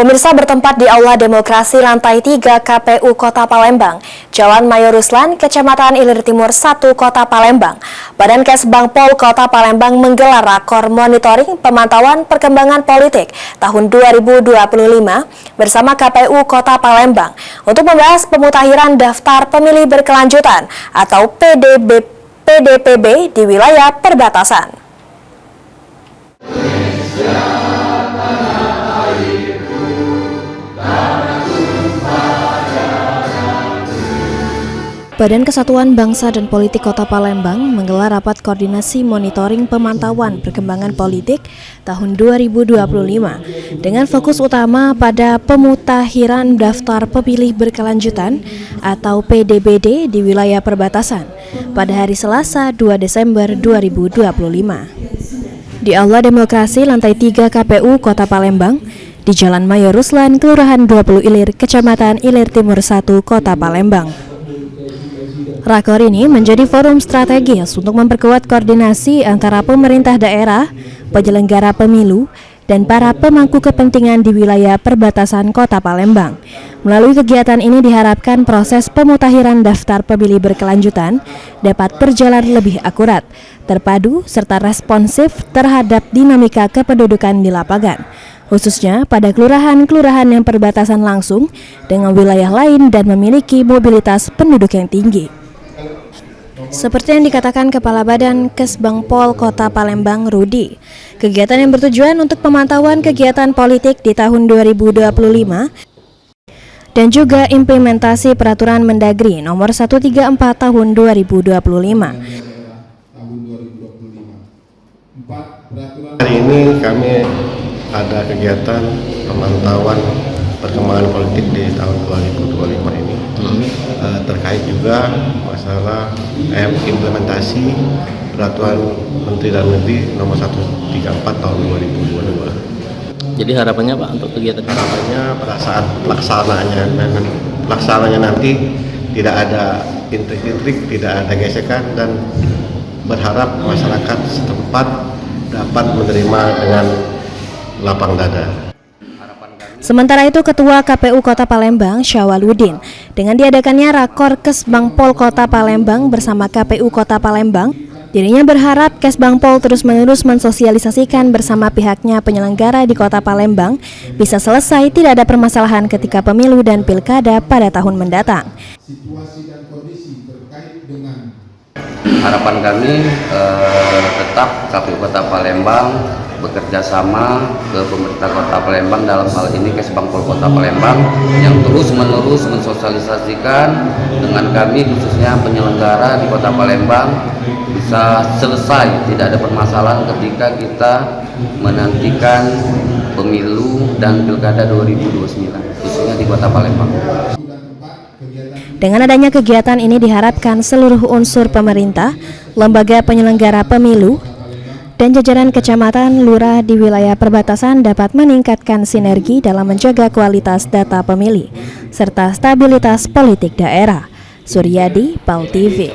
Pemirsa, bertempat di Aula Demokrasi lantai 3 KPU Kota Palembang, Jalan Mayor Ruslan, Kecamatan Ilir Timur 1, Kota Palembang. Badan Kesbangpol Kota Palembang menggelar rakor monitoring pemantauan perkembangan politik tahun 2025 bersama KPU Kota Palembang untuk membahas pemutakhiran daftar pemilih berkelanjutan atau PDPB di wilayah perbatasan. Badan Kesatuan Bangsa dan Politik Kota Palembang menggelar rapat koordinasi monitoring pemantauan perkembangan politik tahun 2025 dengan fokus utama pada pemutakhiran daftar pemilih berkelanjutan atau PDBD di wilayah perbatasan pada hari Selasa 2 Desember 2025. Di Aula Demokrasi lantai 3 KPU Kota Palembang di Jalan Mayor Ruslan, Kelurahan 20 Ilir, Kecamatan Ilir Timur 1, Kota Palembang. Rakor ini menjadi forum strategis untuk memperkuat koordinasi antara pemerintah daerah, penyelenggara pemilu, dan para pemangku kepentingan di wilayah perbatasan Kota Palembang. Melalui kegiatan ini diharapkan proses pemutakhiran daftar pemilih berkelanjutan dapat berjalan lebih akurat, terpadu, serta responsif terhadap dinamika kependudukan di lapangan, khususnya pada kelurahan-kelurahan yang perbatasan langsung dengan wilayah lain dan memiliki mobilitas penduduk yang tinggi. Seperti yang dikatakan Kepala Badan Kesbangpol Kota Palembang, Rudi, kegiatan yang bertujuan untuk pemantauan kegiatan politik di tahun 2025 dan juga implementasi Peraturan Mendagri Nomor 134 Tahun 2025. Hari ini kami ada kegiatan pemantauan perkembangan politik di tahun 2025 ini, terkait juga masalah implementasi Peraturan Menteri Dalam Negeri Nomor 134 Tahun 2022. Jadi harapannya Pak untuk kegiatan? Harapannya pada saat pelaksananya nanti tidak ada intrik-intrik, tidak ada gesekan, dan berharap masyarakat setempat dapat menerima dengan lapang dada. Sementara itu, Ketua KPU Kota Palembang, Syawaludin, dengan diadakannya rakor Kesbangpol Kota Palembang bersama KPU Kota Palembang, dirinya berharap Kesbangpol terus-menerus mensosialisasikan bersama pihaknya penyelenggara di Kota Palembang bisa selesai tidak ada permasalahan ketika pemilu dan pilkada pada tahun mendatang. Situasi dan kondisi terkait dengan harapan kami tetap KPU Kota Palembang bekerja sama ke pemerintah Kota Palembang, dalam hal ini Kesbangpol Kota Palembang, yang terus-menerus mensosialisasikan dengan kami khususnya penyelenggara di Kota Palembang bisa selesai tidak ada permasalahan ketika kita menantikan pemilu dan pilkada 2029 khususnya di Kota Palembang. Dengan adanya kegiatan ini diharapkan seluruh unsur pemerintah, lembaga penyelenggara pemilu, dan jajaran kecamatan, lurah di wilayah perbatasan dapat meningkatkan sinergi dalam menjaga kualitas data pemilih serta stabilitas politik daerah. Suryadi, PAL TV.